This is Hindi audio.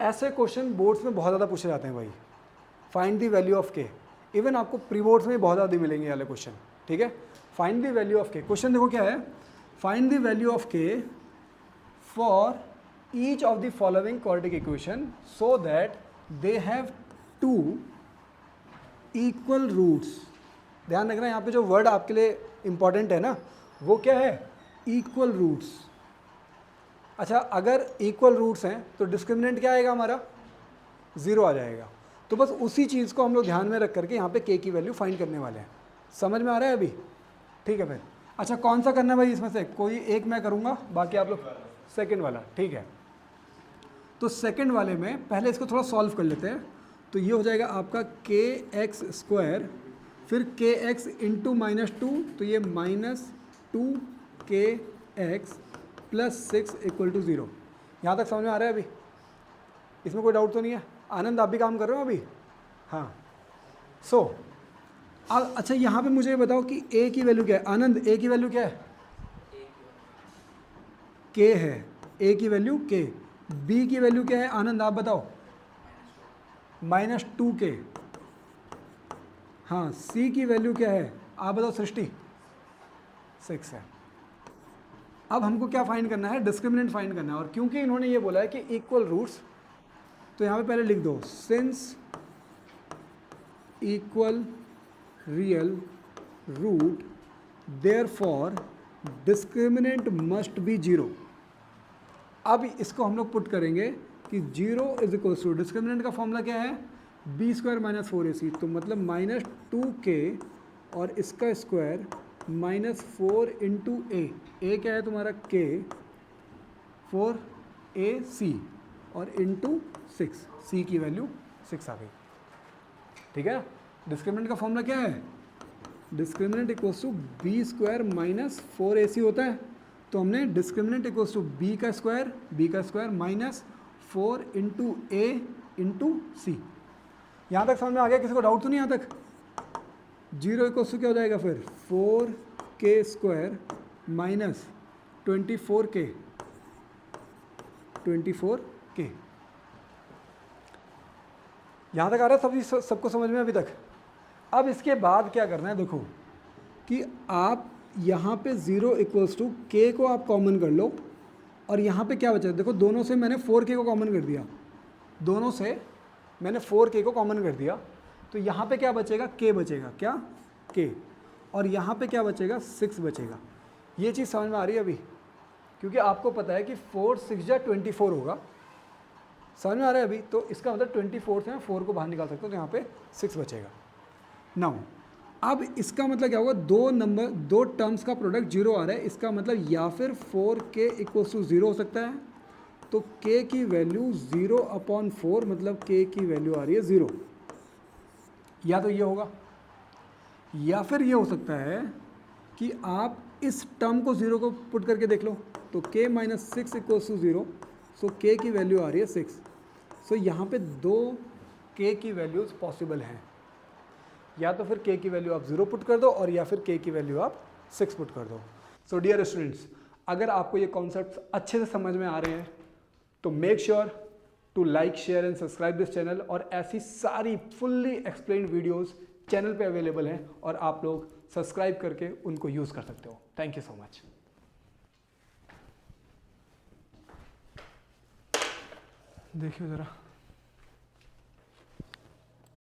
ऐसे क्वेश्चन बोर्ड्स में बहुत ज़्यादा पूछे जाते हैं भाई। Find the value of K, even आपको प्री बोर्ड्स में बहुत ज़्यादा मिलेंगे ये वाले क्वेश्चन, ठीक है। Find the value of K, question देखो क्या है, find the value of K for each of the following quadratic equation so that they have two equal roots. ध्यान रखना यहाँ पे जो वर्ड आपके लिए इंपॉर्टेंट है ना, वो क्या है, इक्वल रूट्स। अच्छा, अगर इक्वल रूट्स हैं तो डिस्क्रिमिनेंट क्या आएगा हमारा, 0 आ जाएगा। तो बस उसी चीज़ को हम लोग ध्यान में रख करके यहाँ पे के की वैल्यू फाइंड करने वाले हैं। समझ में आ रहा है अभी, ठीक है फिर। अच्छा, कौन सा करना है भाई इसमें से, कोई एक मैं करूँगा, बाकी आप लोग सेकेंड वाला, ठीक है। तो सेकेंड वाले में पहले इसको थोड़ा सॉल्व कर लेते हैं। तो ये हो जाएगा आपका के एक्स स्क्वायर, फिर के एक्स इंटू -2, तो ये -2kx प्लस 6 इक्वल टू 0। यहाँ तक समझ में आ रहा है अभी, इसमें कोई डाउट तो नहीं है। आनंद आप भी काम कर रहे हो अभी, हाँ। अच्छा यहाँ पे मुझे ये बताओ कि a की वैल्यू क्या है। आनंद a की वैल्यू क्या है, k है, a की वैल्यू k। b की वैल्यू क्या है आनंद आप बताओ, -2k। हाँ, c की वैल्यू क्या है आप बताओ सृष्टि, 6 है। अब हमको क्या फाइंड करना है, डिस्क्रिमिनेंट फाइंड करना है। और क्योंकि इन्होंने ये बोला है कि इक्वल रूट्स, तो यहाँ पे पहले लिख दो since equal real root therefore discriminant must be 0। अब इसको हम लोग पुट करेंगे कि 0 इज इक्वल टू, डिस्क्रिमिनेंट का फॉर्मूला क्या है, b² - 4ac, तो मतलब -2k और इसका स्क्वायर -4 इंटू a क्या है तुम्हारा k, 4ac और इंटू 6, c की वैल्यू 6 आ गई, ठीक है। डिस्क्रिमिनेंट का फॉर्मूला क्या है, discriminant equals to b² - 4ac होता है। तो हमने डिस्क्रिमिनेंट इक्वल्स टू b का स्क्वायर -4 इंटू a इंटू सी। यहाँ तक समझ में आ गया, किसी को डाउट तो नहीं यहाँ तक। 0 इक्वल्स टू क्या हो जाएगा फिर, 4k² - 24k। यहाँ तक आ रहा है सबको समझ में अभी तक। अब इसके बाद क्या करना है, देखो कि आप यहाँ पे 0 इक्वल्स टू k को आप कॉमन कर लो, और यहाँ पे क्या बचा, देखो दोनों से मैंने 4k को कॉमन कर दिया, दोनों से मैंने 4k को कॉमन कर दिया। तो यहाँ पे क्या बचेगा, k बचेगा, क्या k, और यहाँ पे क्या बचेगा, 6 बचेगा। ये चीज़ समझ में आ रही है अभी, क्योंकि आपको पता है कि 4 6 जा 24 होगा, समझ में आ रहा है अभी। तो इसका मतलब 24 से मैं 4 को बाहर निकाल सकता हूँ, तो यहाँ पे 6 बचेगा। नाउ अब इसका मतलब क्या होगा, दो टर्म्स का प्रोडक्ट 0 आ रहा है, इसका मतलब या फिर 4k इक्वल्स टू 0 हो सकता है, तो k की वैल्यू 0/4, मतलब k की वैल्यू आ रही है 0, या तो ये होगा, या फिर ये हो सकता है कि आप इस टर्म को 0 को पुट करके देख लो, तो k - 6 equals to 0, so k की वैल्यू आ रही है 6। सो यहाँ पे 2 k की वैल्यूज़ पॉसिबल हैं, या तो फिर k की वैल्यू आप 0 पुट कर दो, और या फिर k की वैल्यू आप 6 पुट कर दो। सो डियर स्टूडेंट्स, अगर आपको ये कॉन्सेप्ट्स अच्छे से समझ में आ रहे हैं तो make sure to like, share and subscribe this channel. और ऐसी सारी फुल्ली एक्सप्लेन्ड वीडियोस चैनल पे अवेलेबल हैं, और आप लोग सब्सक्राइब करके उनको यूज़ कर सकते हो। Thank you so much. देखिए ज़रा